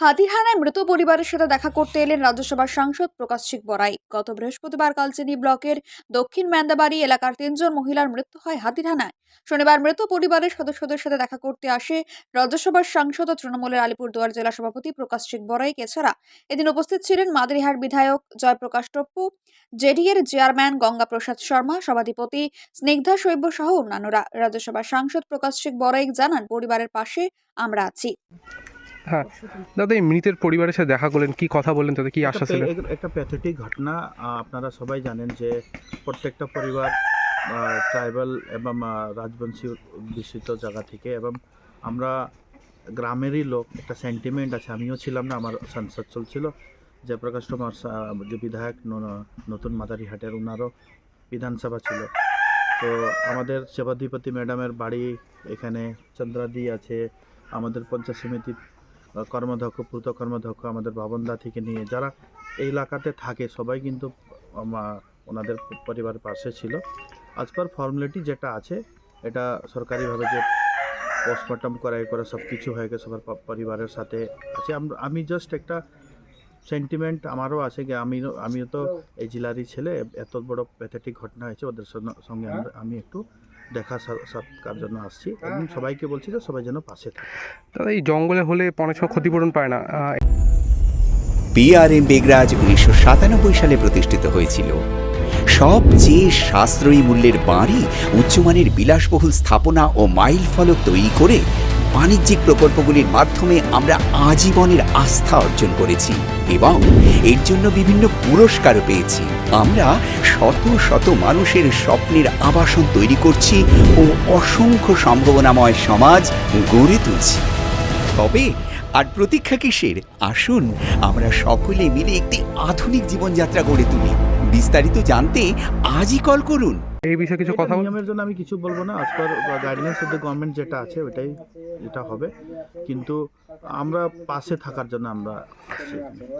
হাতিহানায় মৃত পরিবারের সাথে দেখা করতে এলেন রাজ্যসভার সাংসদ প্রকাশসিং বড়াই। গত বৃহস্পতিবার কালচিনি ব্লকের দক্ষিণ ম্যান্দাবাড়ি এলাকার 3 জন মহিলার মৃত্যু হয় হাতিহানায়। শনিবার মৃত পরিবারের সদস্যদের সাথে দেখা করতে আসে রাজ্যসভার সাংসদ ও তৃণমূলের আলিপুরদুয়ার জেলা সভাপতি প্রকাশসিং বড়াই। এছাড়া এদিন উপস্থিত ছিলেন মাদারিহাট বিধায়ক জয়প্রকাশ টপ্পু, জেডিএর চেয়ারম্যান গঙ্গা প্রসাদ শর্মা, সভাধিপতি স্নিগ্ধা শৈব সহ অন্যান্যরা। রাজ্যসভার সাংসদ প্রকাশসিং বড়াই জানান, পরিবারের পাশে আমরা আছি। হ্যাঁ দাদা, এই মৃতের পরিবারের সাথে দেখা করলেন, কি কথা বললেন, তাদের কি আশ্বাস দিলেন? একটা প্যাথেটিক ঘটনা। আপনারা সবাই জানেন যে প্রত্যেকটা পরিবার ট্রাইবাল এবং রাজবংশী বিস্তৃত জায়গা থেকে, এবং আমরা গ্রামেরই লোক, একটা সেন্টিমেন্ট আছে। আমিও ছিলাম না, আমার সংসদ চলছিল, জয়প্রকাশ টপ্পু যে বিধায়ক নতুন মাদারিহাটের, ওনারও বিধানসভা ছিল। তো আমাদের সভাধিপতি ম্যাডামের বাড়ি এখানে, চন্দ্রাদি আছে, আমাদের পঞ্চায়েত সমিতির কর্মধ্যক্ষ, পূর্ত কর্মধ্যক্ষ, আমাদের বাবনদা থেকে নিয়ে যারা এই এলাকাতে থাকে সবাই কিন্তু ওনাদের পরিবারের পাশে ছিল। আজ পার ফর্মালিটি যেটা আছে, এটা সরকারিভাবে যে পোস্টমর্টম করা সব কিছু হয়ে গেছে, সবার পরিবারের সাথে আছে। আমি জাস্ট একটা সেন্টিমেন্ট আমারও আছে যে আমিও তো এই জেলারই ছেলে, এত বড় প্যাথেটিক ঘটনা হয়েছে, ওদের সঙ্গে আমি একটু দেখা সাক্ষাৎকার জন্য আসছি, এবং সবাইকে বলছি যে সবাই যেন পাশে থাকে। দাদা, এই জঙ্গলে হলে অনেক সময় ক্ষতিপূরণ পায় না। পিআরএম বেগরাজ 1997 সালে প্রতিষ্ঠিত হয়েছিল। সবচেয়ে সাশ্রয়ী মূল্যের বাড়ি, উচ্চমানের বিলাসবহুল স্থাপনা ও মাইল ফলক তৈরি করে বাণিজ্যিক প্রকল্পগুলির মাধ্যমে আমরা আজীবনের আস্থা অর্জন করেছি এবং এর জন্য বিভিন্ন পুরস্কারও পেয়েছি। আমরা শত শত মানুষের স্বপ্নের আবাসন তৈরি করছি ও অসংখ্য সম্ভাবনাময় সমাজ গড়ে তুলছি। তবে আর প্রতীক্ষা কিসের? আসুন আমরা সকলে মিলে একটি আধুনিক জীবনযাত্রা গড়ে তুলি। বিস্তারিত জানতে আজই কল করুন। এই বিষয়ে কিছু কথা নিয়মের জন্য আমি কিছু বলবো না, আজ পার গাইডলাইন্স অফ দ্য গভর্নমেন্ট যেটা আছে ওইটাই এটা হবে, কিন্তু আমরা পাশে থাকার জন্য আমরা আসছি।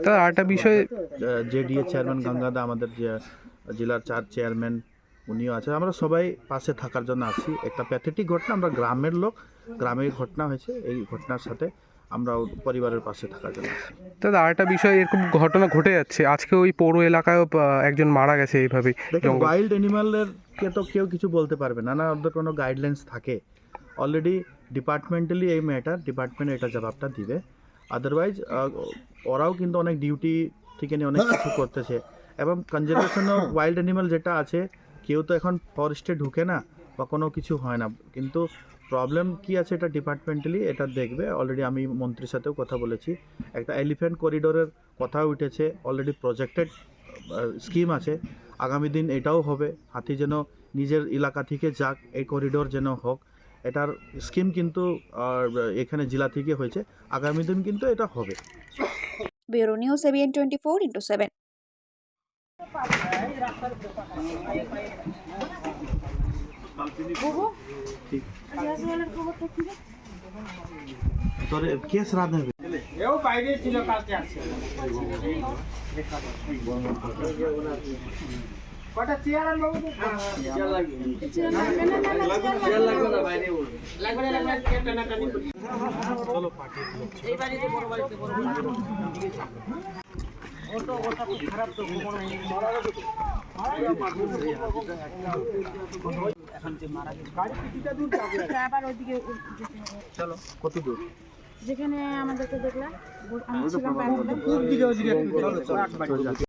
তার আরেকটা বিষয়ে জেডিএ চেয়ারম্যান গঙ্গাদা, আমাদের যে জেলার চেয়ারম্যান, উনিও আছে, আমরা সবাই পাশে থাকার জন্য আসছি। একটা প্যাথেটিক ঘটনা, আমরা গ্রামের লোক, গ্রামের ঘটনা হয়েছে, এই ঘটনার সাথে আমরা পরিবারের পাশে থাকার জন্য আসছি। দাদা, আরেকটা বিষয়, এরকম ঘটনা ঘটে যাচ্ছে, আজকে ওই পৌর এলাকায় একজন মারা গেছে এইভাবে। ওয়াইল্ড অ্যানিমালের কে তো কেউ কিছু বলতে পারবে না, না ওদের কোনো গাইডলাইন্স থাকে। অলরেডি ডিপার্টমেন্টালি এই ম্যাটার, ডিপার্টমেন্ট এটা জবাবটা দিবে। আদারওয়াইজ ওরাও কিন্তু অনেক ডিউটি থেকে নিয়ে অনেক কিছু করতেছে, এবং কনজারভেশন অফ ওয়াইল্ড অ্যানিমাল যেটা আছে, কেউ তো এখন ফরেস্টে ঢুকে না বা কোনো কিছু হয় না, কিন্তু প্রবলেম কি আছে এটা ডিপার্টমেন্টালি এটা দেখবে। অলরেডি আমি মন্ত্রীর সাথেও কথা বলেছি, একটা এলিফ্যান্ট করিডোরের কথা উঠেছে, অলরেডি প্রজেক্টেড স্কিম আছে, আগামী দিন এটাও হবে। হাতি যেন নিজের এলাকা থেকে যাক, এই করিডোর যেন হোক, এটার স্কিম কিন্তু এখানে জেলা থেকে হয়েছে, আগামী দিন কিন্তু এটা হবে। Bureau news ABN 24/7। তোর কেস রাত হবে, এও বাইরে ছিল, কালকে আসছে। কটা চেয়ার আনবো? চেয়ার লাগবে। চেয়ার লাগবে না, বাইরে লাগবে না, টানাটানি করি। চলো পার্টি এই বাড়িতে বড় বাড়িতে বড় ওটা খুব খারাপ, তো মনে হয় এখন যে মারা গেছে গাড়ি কিছুটা দূর যাবে, আবার ওইদিকে চলো কত দূর, যেখানে আমাদেরকে দেখলাম আমি ছিলাম দূর দিকে, ওইদিকে চলো চলো।